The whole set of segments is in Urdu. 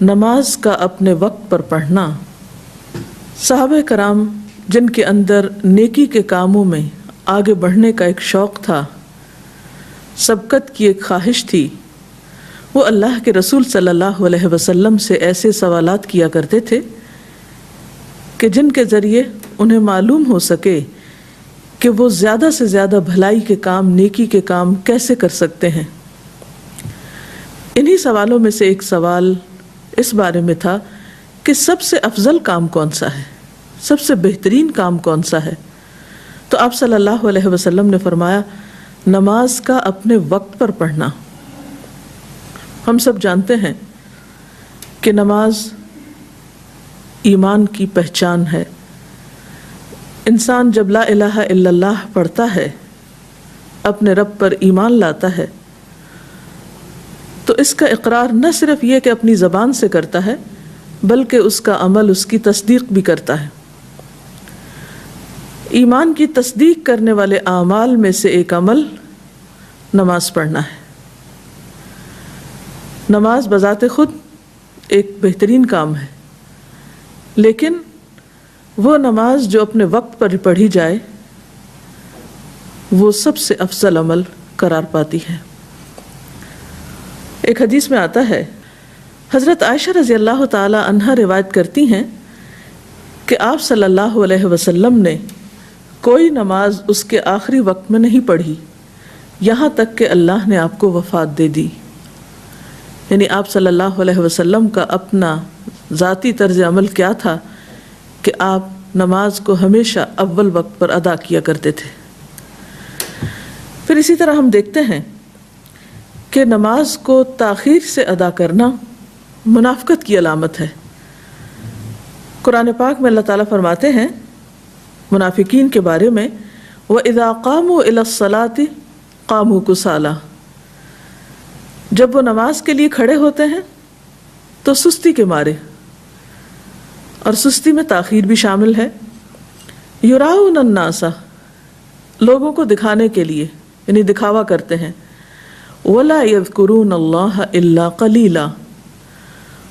نماز کا اپنے وقت پر پڑھنا۔ صحابہ کرام جن کے اندر نیکی کے کاموں میں آگے بڑھنے کا ایک شوق تھا، سبقت کی ایک خواہش تھی، وہ اللہ کے رسول صلی اللہ علیہ وسلم سے ایسے سوالات کیا کرتے تھے کہ جن کے ذریعے انہیں معلوم ہو سکے کہ وہ زیادہ سے زیادہ بھلائی کے کام، نیکی کے کام کیسے کر سکتے ہیں۔ انہی سوالوں میں سے ایک سوال اس بارے میں تھا کہ سب سے افضل کام کون سا ہے، سب سے بہترین کام کون سا ہے؟ تو آپ صلی اللہ علیہ وسلم نے فرمایا، نماز کا اپنے وقت پر پڑھنا۔ ہم سب جانتے ہیں کہ نماز ایمان کی پہچان ہے۔ انسان جب لا الہ الا اللہ پڑھتا ہے، اپنے رب پر ایمان لاتا ہے، تو اس کا اقرار نہ صرف یہ کہ اپنی زبان سے کرتا ہے، بلکہ اس کا عمل اس کی تصدیق بھی کرتا ہے۔ ایمان کی تصدیق کرنے والے اعمال میں سے ایک عمل نماز پڑھنا ہے۔ نماز بذات خود ایک بہترین کام ہے، لیکن وہ نماز جو اپنے وقت پر پڑھی جائے وہ سب سے افضل عمل قرار پاتی ہے۔ ایک حدیث میں آتا ہے، حضرت عائشہ رضی اللہ تعالی عنہا روایت کرتی ہیں کہ آپ صلی اللہ علیہ وسلم نے کوئی نماز اس کے آخری وقت میں نہیں پڑھی یہاں تک کہ اللہ نے آپ کو وفات دے دی۔ یعنی آپ صلی اللہ علیہ وسلم کا اپنا ذاتی طرز عمل کیا تھا کہ آپ نماز کو ہمیشہ اول وقت پر ادا کیا کرتے تھے۔ پھر اسی طرح ہم دیکھتے ہیں کہ نماز کو تاخیر سے ادا کرنا منافقت کی علامت ہے۔ قرآن پاک میں اللہ تعالیٰ فرماتے ہیں منافقین کے بارے میں، وَإِذَا قَامُوا إِلَى الصَّلَاةِ قَامُوا كُسَالَىٰ، جب وہ نماز کے لیے کھڑے ہوتے ہیں تو سستی کے مارے، اور سستی میں تاخیر بھی شامل ہے۔ يُرَاءُونَ النَّاسَ، لوگوں کو دکھانے کے لیے، یعنی دکھاوا کرتے ہیں۔ وَلَا يَذْكُرُونَ اللَّهَ إِلَّا قَلِيلًا،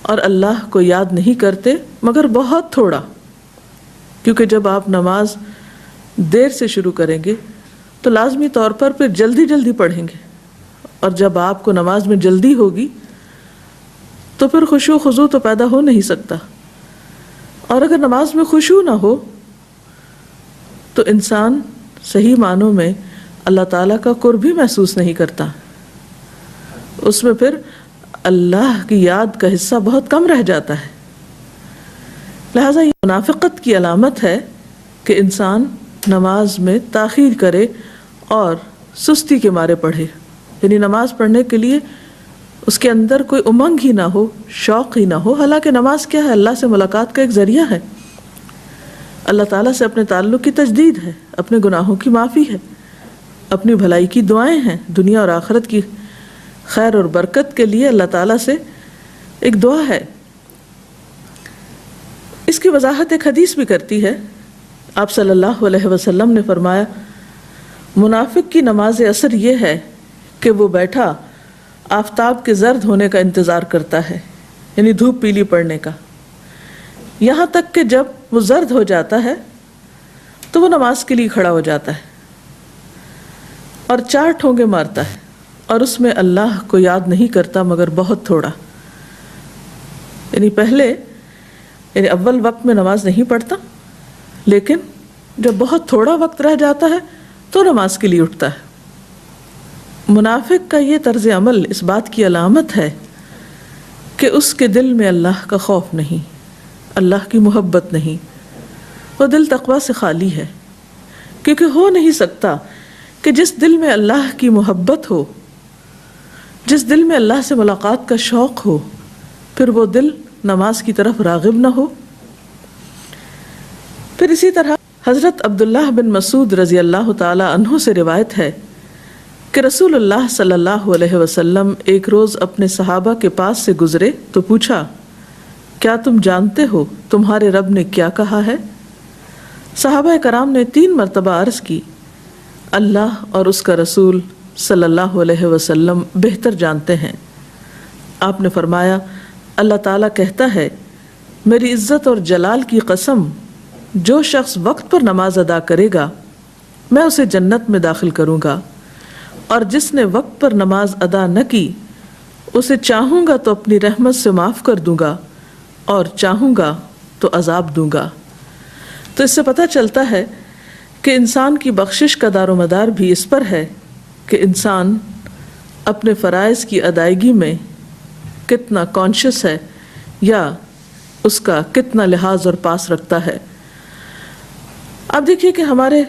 اور اللہ کو یاد نہیں کرتے مگر بہت تھوڑا، کیونکہ جب آپ نماز دیر سے شروع کریں گے تو لازمی طور پر پھر جلدی جلدی پڑھیں گے، اور جب آپ کو نماز میں جلدی ہوگی تو پھر خشوع و خضوع تو پیدا ہو نہیں سکتا، اور اگر نماز میں خشوع نہ ہو تو انسان صحیح معنوں میں اللہ تعالیٰ کا قرب بھی محسوس نہیں کرتا، اس میں پھر اللہ کی یاد کا حصہ بہت کم رہ جاتا ہے۔ لہٰذا یہ منافقت کی علامت ہے کہ انسان نماز میں تاخیر کرے اور سستی کے مارے پڑھے، یعنی نماز پڑھنے کے لیے اس کے اندر کوئی امنگ ہی نہ ہو، شوق ہی نہ ہو۔ حالانکہ نماز کیا ہے؟ اللہ سے ملاقات کا ایک ذریعہ ہے، اللہ تعالیٰ سے اپنے تعلق کی تجدید ہے، اپنے گناہوں کی معافی ہے، اپنی بھلائی کی دعائیں ہیں، دنیا اور آخرت کی خیر اور برکت کے لیے اللہ تعالیٰ سے ایک دعا ہے۔ اس کی وضاحت ایک حدیث بھی کرتی ہے۔ آپ صلی اللہ علیہ وسلم نے فرمایا، منافق کی نماز عصر یہ ہے کہ وہ بیٹھا آفتاب کے زرد ہونے کا انتظار کرتا ہے، یعنی دھوپ پیلی پڑنے کا، یہاں تک کہ جب وہ زرد ہو جاتا ہے تو وہ نماز کے لیے کھڑا ہو جاتا ہے اور 4 ٹھونگے مارتا ہے، اور اس میں اللہ کو یاد نہیں کرتا مگر بہت تھوڑا۔ یعنی اول وقت میں نماز نہیں پڑھتا، لیکن جب بہت تھوڑا وقت رہ جاتا ہے تو نماز کے لیے اٹھتا ہے۔ منافق کا یہ طرز عمل اس بات کی علامت ہے کہ اس کے دل میں اللہ کا خوف نہیں، اللہ کی محبت نہیں، وہ دل تقویٰ سے خالی ہے، کیونکہ ہو نہیں سکتا کہ جس دل میں اللہ کی محبت ہو، جس دل میں اللہ سے ملاقات کا شوق ہو، پھر وہ دل نماز کی طرف راغب نہ ہو۔ پھر اسی طرح حضرت عبداللہ بن مسعود رضی اللہ تعالی عنہ سے روایت ہے کہ رسول اللہ صلی اللہ علیہ وسلم ایک روز اپنے صحابہ کے پاس سے گزرے تو پوچھا، کیا تم جانتے ہو تمہارے رب نے کیا کہا ہے؟ صحابہ کرام نے 3 مرتبہ عرض کی، اللہ اور اس کا رسول صلی اللہ علیہ وسلم بہتر جانتے ہیں۔ آپ نے فرمایا، اللہ تعالیٰ کہتا ہے میری عزت اور جلال کی قسم جو شخص وقت پر نماز ادا کرے گا میں اسے جنت میں داخل کروں گا، اور جس نے وقت پر نماز ادا نہ کی اسے چاہوں گا تو اپنی رحمت سے معاف کر دوں گا اور چاہوں گا تو عذاب دوں گا۔ تو اس سے پتہ چلتا ہے کہ انسان کی بخشش کا دار و مدار بھی اس پر ہے کہ انسان اپنے فرائض کی ادائیگی میں کتنا کانشیس ہے یا اس کا کتنا لحاظ اور پاس رکھتا ہے۔ اب دیکھیے کہ ہمارے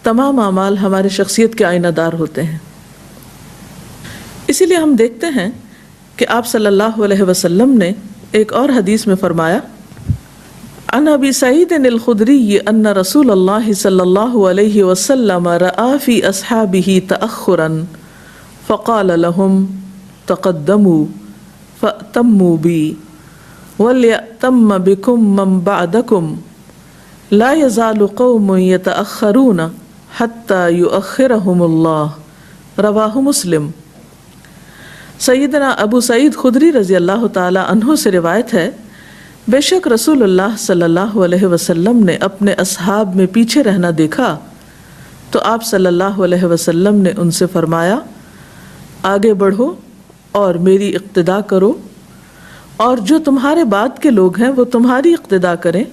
تمام اعمال ہمارے شخصیت کے آئینہ دار ہوتے ہیں، اسی لیے ہم دیکھتے ہیں کہ آپ صلی اللہ علیہ وسلم نے ایک اور حدیث میں فرمایا عن ابی سعید الخدری ان رسول اللہ صلی اللہ علیہ وسلم رأى فی اصحابہ تأخرا فقال لهم تقدموا فأتموا بی ولیأتم بکم من بعدکم لا یزال قوم یتأخرون حتی یؤخرهم اللہ، رواہ مسلم۔ سیدنا ابو سعید خدری رضی اللہ تعالی عنہ سے روایت ہے بے شک رسول اللہ صلی اللہ علیہ وسلم نے اپنے اصحاب میں پیچھے رہنا دیکھا تو آپ صلی اللہ علیہ وسلم نے ان سے فرمایا آگے بڑھو اور میری اقتداء کرو، اور جو تمہارے بعد کے لوگ ہیں وہ تمہاری اقتداء کریں۔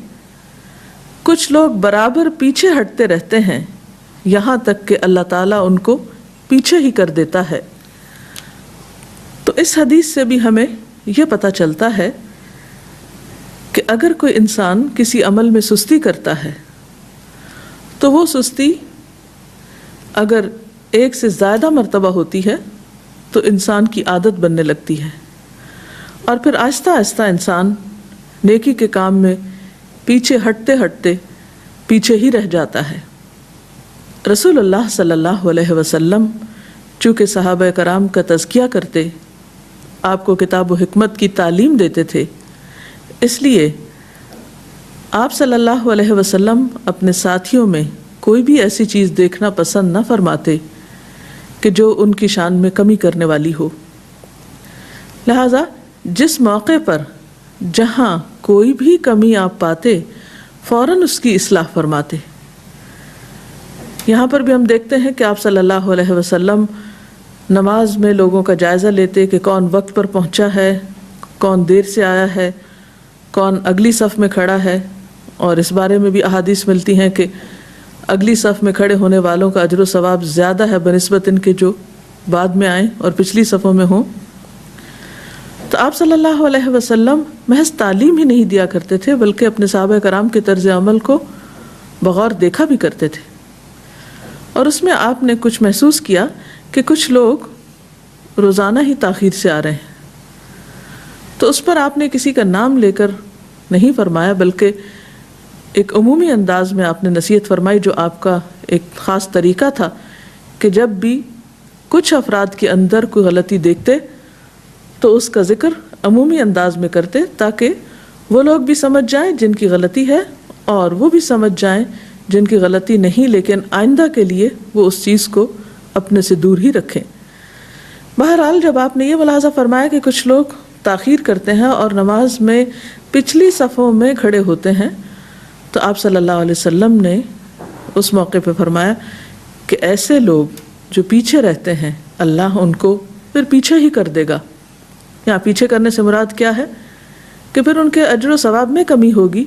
کچھ لوگ برابر پیچھے ہٹتے رہتے ہیں یہاں تک کہ اللہ تعالیٰ ان کو پیچھے ہی کر دیتا ہے۔ تو اس حدیث سے بھی ہمیں یہ پتہ چلتا ہے کہ اگر کوئی انسان کسی عمل میں سستی کرتا ہے تو وہ سستی اگر ایک سے زیادہ مرتبہ ہوتی ہے تو انسان کی عادت بننے لگتی ہے، اور پھر آہستہ آہستہ انسان نیکی کے کام میں پیچھے ہٹتے ہٹتے پیچھے ہی رہ جاتا ہے۔ رسول اللہ صلی اللہ علیہ وسلم چونکہ صحابہ کرام کا تزکیہ کرتے، آپ کو کتاب و حکمت کی تعلیم دیتے تھے، اس لیے آپ صلی اللہ علیہ وسلم اپنے ساتھیوں میں کوئی بھی ایسی چیز دیکھنا پسند نہ فرماتے کہ جو ان کی شان میں کمی کرنے والی ہو۔ لہذا جس موقع پر جہاں کوئی بھی کمی آپ پاتے فوراً اس کی اصلاح فرماتے۔ یہاں پر بھی ہم دیکھتے ہیں کہ آپ صلی اللہ علیہ وسلم نماز میں لوگوں کا جائزہ لیتے کہ کون وقت پر پہنچا ہے، کون دیر سے آیا ہے، کون اگلی صف میں کھڑا ہے، اور اس بارے میں بھی احادیث ملتی ہیں کہ اگلی صف میں کھڑے ہونے والوں کا اجر و ثواب زیادہ ہے بنسبت ان کے جو بعد میں آئیں اور پچھلی صفوں میں ہوں۔ تو آپ صلی اللہ علیہ وسلم محض تعلیم ہی نہیں دیا کرتے تھے بلکہ اپنے صحابہ کرام کے طرز عمل کو بغور دیکھا بھی کرتے تھے، اور اس میں آپ نے کچھ محسوس کیا کہ کچھ لوگ روزانہ ہی تاخیر سے آ رہے ہیں، تو اس پر آپ نے کسی کا نام لے کر نہیں فرمایا بلکہ ایک عمومی انداز میں آپ نے نصیحت فرمائی، جو آپ کا ایک خاص طریقہ تھا کہ جب بھی کچھ افراد کے اندر کوئی غلطی دیکھتے تو اس کا ذکر عمومی انداز میں کرتے تاکہ وہ لوگ بھی سمجھ جائیں جن کی غلطی ہے اور وہ بھی سمجھ جائیں جن کی غلطی نہیں، لیکن آئندہ کے لیے وہ اس چیز کو اپنے سے دور ہی رکھیں۔ بہرحال جب آپ نے یہ ملاحظہ فرمایا کہ کچھ لوگ تاخیر کرتے ہیں اور نماز میں پچھلی صفوں میں کھڑے ہوتے ہیں، تو آپ صلی اللہ علیہ وسلم نے اس موقع پہ فرمایا کہ ایسے لوگ جو پیچھے رہتے ہیں اللہ ان کو پھر پیچھے ہی کر دے گا۔ یہاں پیچھے کرنے سے مراد کیا ہے کہ پھر ان کے اجر و ثواب میں کمی ہوگی،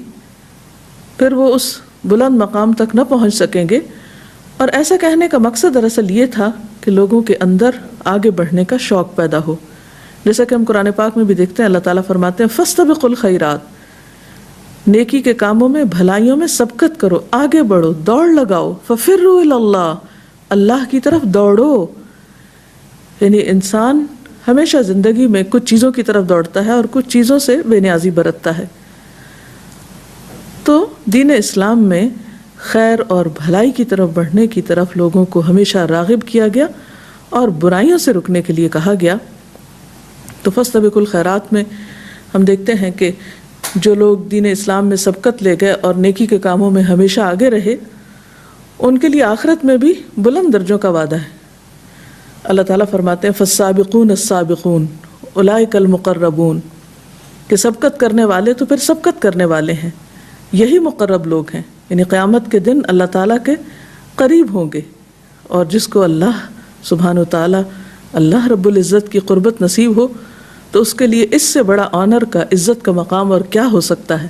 پھر وہ اس بلند مقام تک نہ پہنچ سکیں گے۔ اور ایسا کہنے کا مقصد دراصل یہ تھا کہ لوگوں کے اندر آگے بڑھنے کا شوق پیدا ہو، جیسا کہ ہم قرآن پاک میں بھی دیکھتے ہیں اللہ تعالیٰ فرماتے ہیں فاستبقوا الخیرات، نیکی کے کاموں میں بھلائیوں میں سبقت کرو، آگے بڑھو، دوڑ لگاؤ، ففروا الی اللہ، اللہ کی طرف دوڑو۔ یعنی انسان ہمیشہ زندگی میں کچھ چیزوں کی طرف دوڑتا ہے اور کچھ چیزوں سے بے نیازی برتتا ہے۔ تو دین اسلام میں خیر اور بھلائی کی طرف بڑھنے کی طرف لوگوں کو ہمیشہ راغب کیا گیا اور برائیوں سے رکنے کے لیے کہا گیا۔ تو فاستبقوا الخیرات میں ہم دیکھتے ہیں کہ جو لوگ دین اسلام میں سبقت لے گئے اور نیکی کے کاموں میں ہمیشہ آگے رہے، ان کے لیے آخرت میں بھی بلند درجوں کا وعدہ ہے۔ اللہ تعالیٰ فرماتے ہیں فالسابقون السابقون اولئک المقربون، کہ سبقت کرنے والے تو پھر سبقت کرنے والے ہیں، یہی مقرب لوگ ہیں، یعنی قیامت کے دن اللہ تعالیٰ کے قریب ہوں گے. اور جس کو اللہ سبحانہ و تعالیٰ اللہ رب العزت کی قربت نصیب ہو تو اس کے لیے اس سے بڑا آنر کا، عزت کا مقام اور کیا ہو سکتا ہے.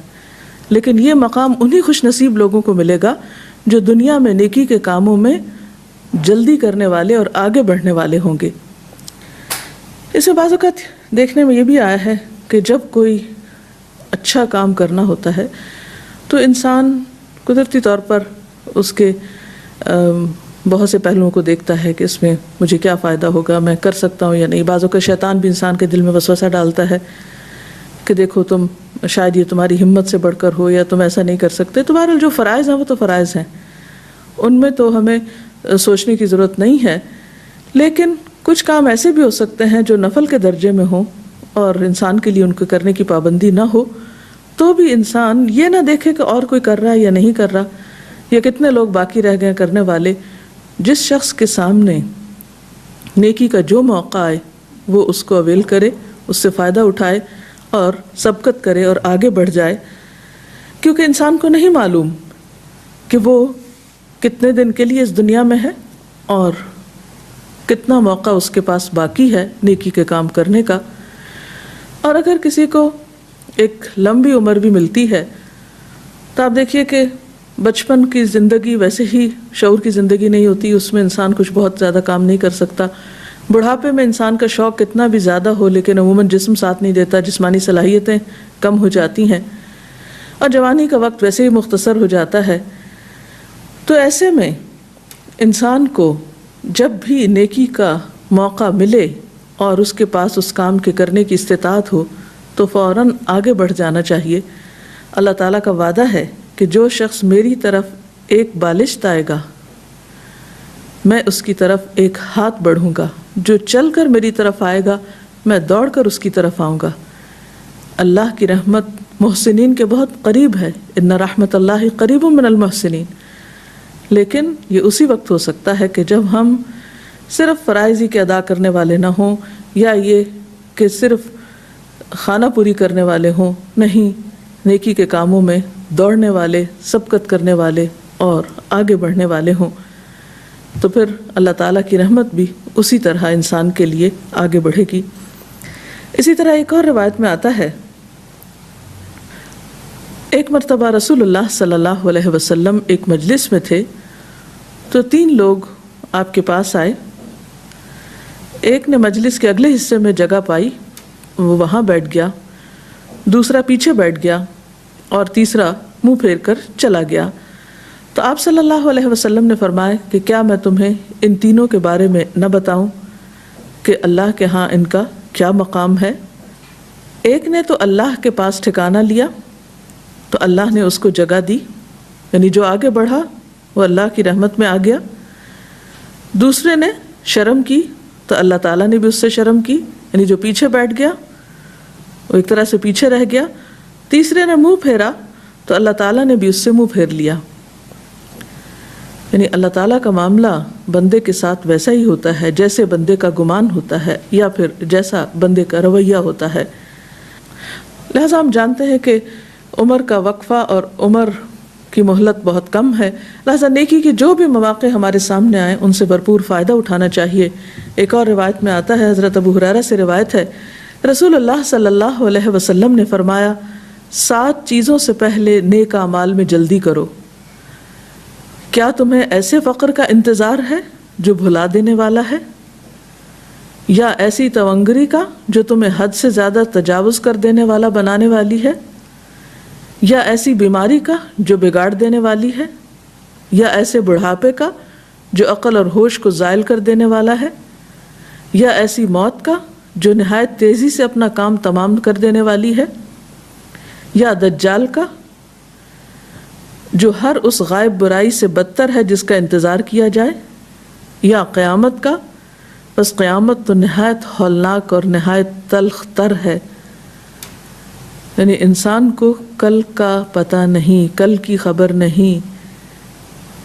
لیکن یہ مقام انہی خوش نصیب لوگوں کو ملے گا جو دنیا میں نیکی کے کاموں میں جلدی کرنے والے اور آگے بڑھنے والے ہوں گے. اسے بعض اوقات دیکھنے میں یہ بھی آیا ہے کہ جب کوئی اچھا کام کرنا ہوتا ہے تو انسان قدرتی طور پر اس کے بہت سے پہلوؤں کو دیکھتا ہے کہ اس میں مجھے کیا فائدہ ہوگا، میں کر سکتا ہوں یا نہیں. بعض اوقات شیطان بھی انسان کے دل میں وسوسہ ڈالتا ہے کہ دیکھو تم شاید یہ تمہاری ہمت سے بڑھ کر ہو یا تم ایسا نہیں کر سکتے. تو بہرحال جو فرائض ہیں وہ تو فرائض ہیں، ان میں تو ہمیں سوچنے کی ضرورت نہیں ہے. لیکن کچھ کام ایسے بھی ہو سکتے ہیں جو نفل کے درجے میں ہوں اور انسان کے لیے ان کو کرنے کی پابندی نہ ہو، تو بھی انسان یہ نہ دیکھے کہ اور کوئی کر رہا ہے یا نہیں کر رہا، یا کتنے لوگ باقی رہ گئے کرنے والے. جس شخص کے سامنے نیکی کا جو موقع آئے وہ اس کو اویل کرے، اس سے فائدہ اٹھائے اور سبقت کرے اور آگے بڑھ جائے. کیونکہ انسان کو نہیں معلوم کہ وہ کتنے دن کے لیے اس دنیا میں ہے اور کتنا موقع اس کے پاس باقی ہے نیکی کے کام کرنے کا. اور اگر کسی کو ایک لمبی عمر بھی ملتی ہے تو آپ دیکھیے کہ بچپن کی زندگی ویسے ہی شعور کی زندگی نہیں ہوتی، اس میں انسان کچھ بہت زیادہ کام نہیں کر سکتا. بڑھاپے میں انسان کا شوق کتنا بھی زیادہ ہو لیکن عموماً جسم ساتھ نہیں دیتا، جسمانی صلاحیتیں کم ہو جاتی ہیں، اور جوانی کا وقت ویسے ہی مختصر ہو جاتا ہے. تو ایسے میں انسان کو جب بھی نیکی کا موقع ملے اور اس کے پاس اس کام کے کرنے کی استطاعت ہو تو فوراً آگے بڑھ جانا چاہیے. اللہ تعالیٰ کا وعدہ ہے کہ جو شخص میری طرف ایک بالشت آئے گا میں اس کی طرف ایک ہاتھ بڑھوں گا، جو چل کر میری طرف آئے گا میں دوڑ کر اس کی طرف آؤں گا. اللہ کی رحمت محسنین کے بہت قریب ہے، ان رحمت اللہ قریب من المحسنین. لیکن یہ اسی وقت ہو سکتا ہے کہ جب ہم صرف فرائض ہی کے ادا کرنے والے نہ ہوں، یا یہ کہ صرف خانہ پوری کرنے والے ہوں، نہیں، نیکی کے کاموں میں دوڑنے والے، سبقت کرنے والے اور آگے بڑھنے والے ہوں. تو پھر اللہ تعالیٰ کی رحمت بھی اسی طرح انسان کے لیے آگے بڑھے گی. اسی طرح ایک اور روایت میں آتا ہے، ایک مرتبہ رسول اللہ صلی اللہ علیہ وسلم ایک مجلس میں تھے تو 3 لوگ آپ کے پاس آئے. ایک نے مجلس کے اگلے حصے میں جگہ پائی، وہ وہاں بیٹھ گیا، دوسرا پیچھے بیٹھ گیا اور تیسرا منہ پھیر کر چلا گیا. تو آپ صلی اللہ علیہ وسلم نے فرمایا کہ کیا میں تمہیں ان تینوں کے بارے میں نہ بتاؤں کہ اللہ کے ہاں ان کا کیا مقام ہے. ایک نے تو اللہ کے پاس ٹھکانہ لیا تو اللہ نے اس کو جگہ دی، یعنی جو آگے بڑھا وہ اللہ کی رحمت میں آ گیا. دوسرے نے شرم کی تو اللہ تعالیٰ نے بھی اس سے شرم کی، یعنی جو پیچھے بیٹھ گیا وہ ایک طرح سے پیچھے رہ گیا. تیسرے نے منہ پھیرا تو اللہ تعالیٰ نے بھی اس سے منہ پھیر لیا. یعنی اللہ تعالیٰ کا معاملہ بندے کے ساتھ ویسا ہی ہوتا ہے جیسے بندے کا گمان ہوتا ہے یا پھر جیسا بندے کا رویہ ہوتا ہے. لہٰذا ہم جانتے ہیں کہ عمر کا وقفہ اور عمر کی مہلت بہت کم ہے، لہٰذا نیکی کے جو بھی مواقع ہمارے سامنے آئیں ان سے بھرپور فائدہ اٹھانا چاہیے. ایک اور روایت میں آتا ہے، حضرت ابو ہریرہ سے روایت ہے، رسول اللہ صلی اللہ علیہ وسلم نے فرمایا 7 چیزوں سے پہلے نیک اعمال میں جلدی کرو. کیا تمہیں ایسے فقر کا انتظار ہے جو بھلا دینے والا ہے، یا ایسی تونگری کا جو تمہیں حد سے زیادہ تجاوز کر دینے والا بنانے والی ہے، یا ایسی بیماری کا جو بگاڑ دینے والی ہے، یا ایسے بڑھاپے کا جو عقل اور ہوش کو زائل کر دینے والا ہے، یا ایسی موت کا جو نہایت تیزی سے اپنا کام تمام کر دینے والی ہے، یا دجال کا جو ہر اس غائب برائی سے بدتر ہے جس کا انتظار کیا جائے، یا قیامت کا، بس قیامت تو نہایت ہولناک اور نہایت تلخ تر ہے. یعنی انسان کو کل کا پتہ نہیں، کل کی خبر نہیں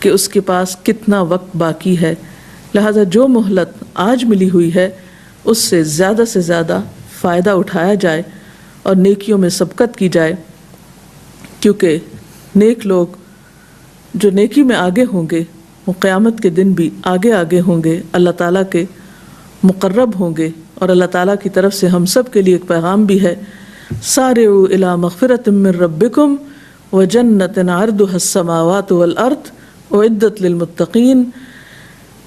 کہ اس کے پاس کتنا وقت باقی ہے. لہذا جو مہلت آج ملی ہوئی ہے اس سے زیادہ فائدہ اٹھایا جائے اور نیکیوں میں سبقت کی جائے، کیونکہ نیک لوگ جو نیکی میں آگے ہوں گے وہ قیامت کے دن بھی آگے آگے ہوں گے، اللہ تعالیٰ کے مقرب ہوں گے. اور اللہ تعالیٰ کی طرف سے ہم سب کے لیے ایک پیغام بھی ہے، سارعوا الی مغفرۃ من ربکم وجنۃ عرضها السماوات والارض اعدت للمتقین.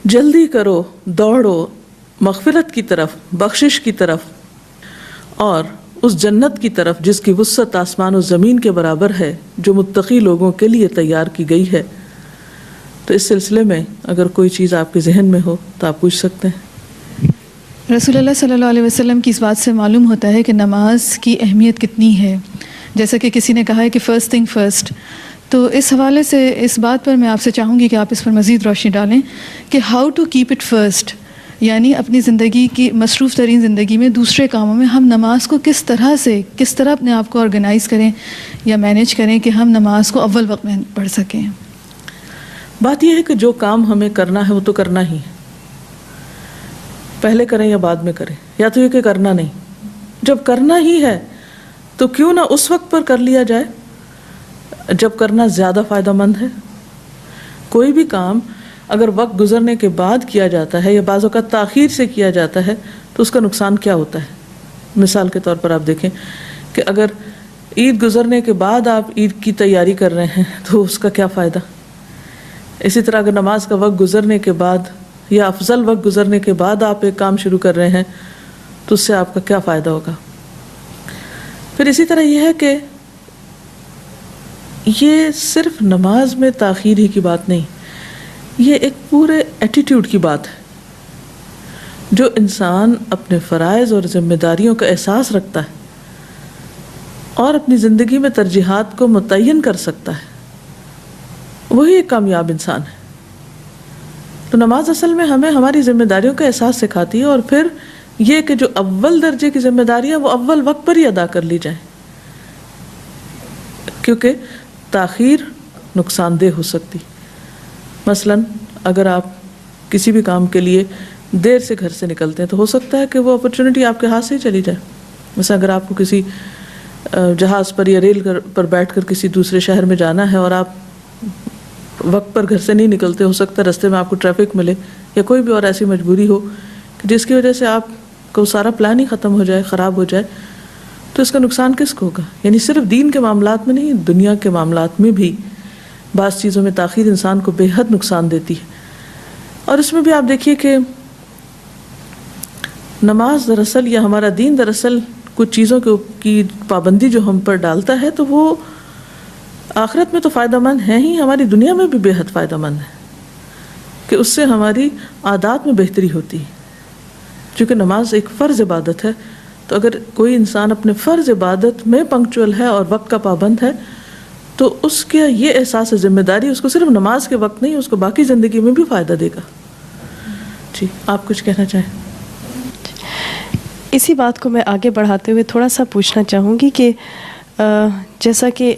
جلدی کرو، دوڑو مغفرت کی طرف، بخشش کی طرف، اور اس جنت کی طرف جس کی وسعت آسمان و زمین کے برابر ہے، جو متقی لوگوں کے لیے تیار کی گئی ہے. تو اس سلسلے میں اگر کوئی چیز آپ کے ذہن میں ہو تو آپ پوچھ سکتے ہیں. رسول اللہ صلی اللہ علیہ وسلم کی اس بات سے معلوم ہوتا ہے کہ نماز کی اہمیت کتنی ہے، جیسا کہ کسی نے کہا ہے کہ فرسٹ تھنگ فرسٹ. تو اس حوالے سے اس بات پر میں آپ سے چاہوں گی کہ آپ اس پر مزید روشنی ڈالیں کہ how to keep it first, یعنی اپنی زندگی کی مصروف ترین زندگی میں دوسرے کاموں میں ہم نماز کو کس طرح اپنے آپ کو آرگنائز کریں یا مینیج کریں کہ ہم نماز کو اول وقت میں پڑھ سکیں. بات یہ ہے کہ جو کام ہمیں کرنا ہے وہ تو کرنا ہی ہے، پہلے کریں یا بعد میں کریں، یا تو یہ کہ کرنا نہیں. جب کرنا ہی ہے تو کیوں نہ اس وقت پر کر لیا جائے جب کرنا زیادہ فائدہ مند ہے. کوئی بھی کام اگر وقت گزرنے کے بعد کیا جاتا ہے یا بعض اوقات تاخیر سے کیا جاتا ہے تو اس کا نقصان کیا ہوتا ہے. مثال کے طور پر آپ دیکھیں کہ اگر عید گزرنے کے بعد آپ عید کی تیاری کر رہے ہیں تو اس کا کیا فائدہ. اسی طرح اگر نماز کا وقت گزرنے کے بعد یا افضل وقت گزرنے کے بعد آپ ایک کام شروع کر رہے ہیں تو اس سے آپ کا کیا فائدہ ہوگا. پھر اسی طرح یہ ہے کہ یہ صرف نماز میں تاخیر ہی کی بات نہیں، یہ ایک پورے ایٹیٹیوڈ کی بات ہے. جو انسان اپنے فرائض اور ذمہ داریوں کا احساس رکھتا ہے اور اپنی زندگی میں ترجیحات کو متعین کر سکتا ہے وہی ایک کامیاب انسان ہے. تو نماز اصل میں ہمیں ہماری ذمہ داریوں کا احساس سکھاتی ہے، اور پھر یہ کہ جو اول درجے کی ذمہ داریاں وہ اول وقت پر ہی ادا کر لی جائیں، کیونکہ تاخیر نقصان دہ ہو سکتی. مثلا اگر آپ کسی بھی کام کے لیے دیر سے گھر سے نکلتے ہیں تو ہو سکتا ہے کہ وہ اپرچونٹی آپ کے ہاتھ سے ہی چلی جائے. مثلا اگر آپ کو کسی جہاز پر یا ریل پر بیٹھ کر کسی دوسرے شہر میں جانا ہے اور آپ وقت پر گھر سے نہیں نکلتے، ہو سکتا ہے رستے میں آپ کو ٹریفک ملے یا کوئی بھی اور ایسی مجبوری ہو کہ جس کی وجہ سے آپ کو سارا پلان ہی ختم ہو جائے، خراب ہو جائے. تو اس کا نقصان کس کو ہوگا؟ یعنی صرف دین کے معاملات میں نہیں، دنیا کے معاملات میں بھی بعض چیزوں میں تاخیر انسان کو بے حد نقصان دیتی ہے. اور اس میں بھی آپ دیکھیے کہ نماز دراصل یا ہمارا دین دراصل کچھ چیزوں کی پابندی جو ہم پر ڈالتا ہے تو وہ آخرت میں تو فائدہ مند ہے ہی، ہماری دنیا میں بھی بے حد فائدہ مند ہے کہ اس سے ہماری عادات میں بہتری ہوتی ہے. چونکہ نماز ایک فرض عبادت ہے، تو اگر کوئی انسان اپنے فرض عبادت میں پنکچوئل ہے اور وقت کا پابند ہے تو اس کا یہ احساس ذمہ داری اس کو صرف نماز کے وقت نہیں، اس کو باقی زندگی میں بھی فائدہ دے گا. جی آپ کچھ کہنا چاہیں؟ اسی بات کو میں آگے بڑھاتے ہوئے تھوڑا سا پوچھنا چاہوں گی کہ جیسا کہ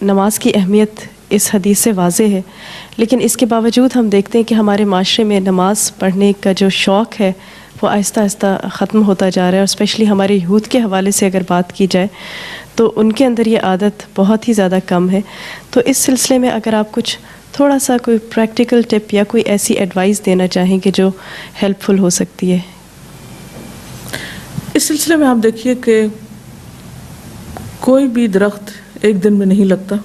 نماز کی اہمیت اس حدیث سے واضح ہے، لیکن اس کے باوجود ہم دیکھتے ہیں کہ ہمارے معاشرے میں نماز پڑھنے کا جو شوق ہے وہ آہستہ آہستہ ختم ہوتا جا رہا ہے. اور اسپیشلی ہمارے یوتھ کے حوالے سے اگر بات کی جائے تو ان کے اندر یہ عادت بہت ہی زیادہ کم ہے. تو اس سلسلے میں اگر آپ کچھ تھوڑا سا کوئی پریکٹیکل ٹپ یا کوئی ایسی ایڈوائس دینا چاہیں کہ جو ہیلپ فل ہو سکتی ہے. اس سلسلے میں آپ دیکھیے کہ کوئی بھی درخت ایک دن میں نہیں لگتا.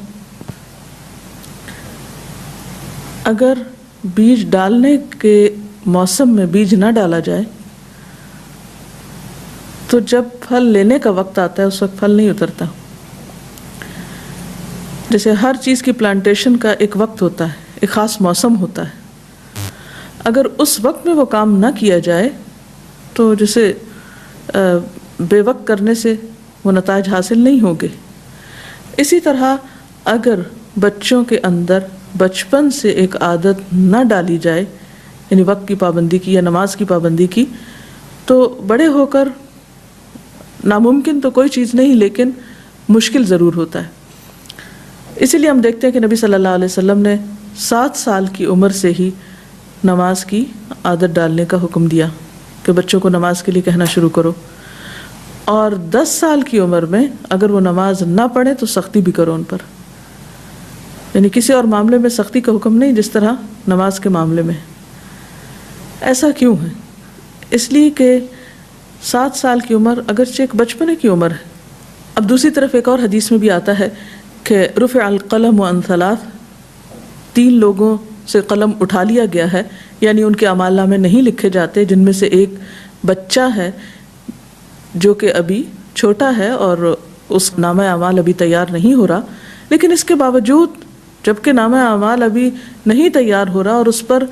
اگر بیج ڈالنے کے موسم میں بیج نہ ڈالا جائے تو جب پھل لینے کا وقت آتا ہے اس وقت پھل نہیں اترتا. جیسے ہر چیز کی پلانٹیشن کا ایک وقت ہوتا ہے، ایک خاص موسم ہوتا ہے. اگر اس وقت میں وہ کام نہ کیا جائے تو جیسے بے وقت کرنے سے وہ نتائج حاصل نہیں ہوں گے. اسی طرح اگر بچوں کے اندر بچپن سے ایک عادت نہ ڈالی جائے، یعنی وقت کی پابندی کی یا نماز کی پابندی کی، تو بڑے ہو کر ناممکن تو کوئی چیز نہیں لیکن مشکل ضرور ہوتا ہے. اسی لیے ہم دیکھتے ہیں کہ نبی صلی اللہ علیہ وسلم نے 7 سال کی عمر سے ہی نماز کی عادت ڈالنے کا حکم دیا کہ بچوں کو نماز کے لیے کہنا شروع کرو. اور 10 سال کی عمر میں اگر وہ نماز نہ پڑھے تو سختی بھی کرو ان پر. یعنی کسی اور معاملے میں سختی کا حکم نہیں جس طرح نماز کے معاملے میں. ایسا کیوں ہے؟ اس لیے کہ 7 سال کی عمر اگرچہ ایک بچپنے کی عمر ہے. اب دوسری طرف ایک اور حدیث میں بھی آتا ہے کہ رفع القلم عن 3، 3 لوگوں سے قلم اٹھا لیا گیا ہے، یعنی ان کے اعمال نامے نہیں لکھے جاتے، جن میں سے ایک بچہ ہے جو کہ ابھی چھوٹا ہے اور اس نامہ اعمال ابھی تیار نہیں ہو رہا. لیکن اس کے باوجود جبکہ نامہ اعمال ابھی نہیں تیار ہو رہا اور اس پر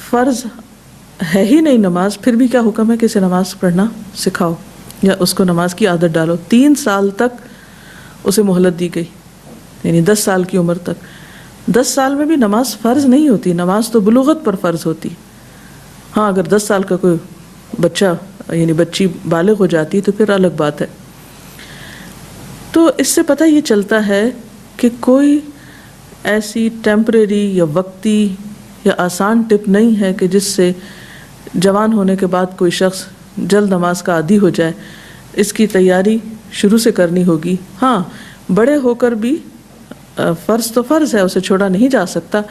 فرض ہے ہی نہیں نماز، پھر بھی کیا حکم ہے کہ اسے نماز پڑھنا سکھاؤ یا اس کو نماز کی عادت ڈالو. 3 سال تک اسے مہلت دی گئی، یعنی 10 سال کی عمر تک. 10 سال میں بھی نماز فرض نہیں ہوتی، نماز تو بلوغت پر فرض ہوتی. ہاں اگر 10 سال کا کوئی بچہ یعنی بچی بالغ ہو جاتی تو پھر الگ بات ہے. تو اس سے پتہ یہ چلتا ہے کہ کوئی ایسی ٹیمپریری یا وقتی یا آسان ٹپ نہیں ہے کہ جس سے جوان ہونے کے بعد کوئی شخص جلد نماز کا عادی ہو جائے. اس کی تیاری شروع سے کرنی ہوگی. ہاں بڑے ہو کر بھی فرض تو فرض ہے، اسے چھوڑا نہیں جا سکتا.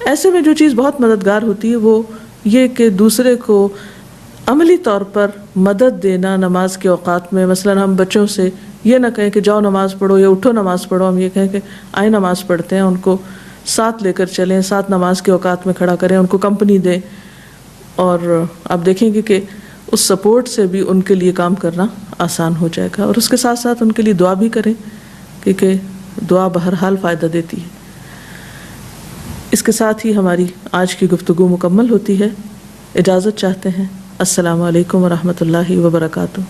ایسے میں جو چیز بہت مددگار ہوتی ہے وہ یہ کہ دوسرے کو عملی طور پر مدد دینا نماز کے اوقات میں. مثلا ہم بچوں سے یہ نہ کہیں کہ جاؤ نماز پڑھو یا اٹھو نماز پڑھو، ہم یہ کہیں کہ آئے نماز پڑھتے ہیں. ان کو ساتھ لے کر چلیں، ساتھ نماز کے اوقات میں کھڑا کریں، ان کو کمپنی دیں. اور آپ دیکھیں گے کہ اس سپورٹ سے بھی ان کے لیے کام کرنا آسان ہو جائے گا. اور اس کے ساتھ ساتھ ان کے لیے دعا بھی کریں کیونکہ دعا بہرحال فائدہ دیتی ہے. اس کے ساتھ ہی ہماری آج کی گفتگو مکمل ہوتی ہے. اجازت چاہتے ہیں. السلام علیکم ورحمۃ اللہ وبرکاتہ.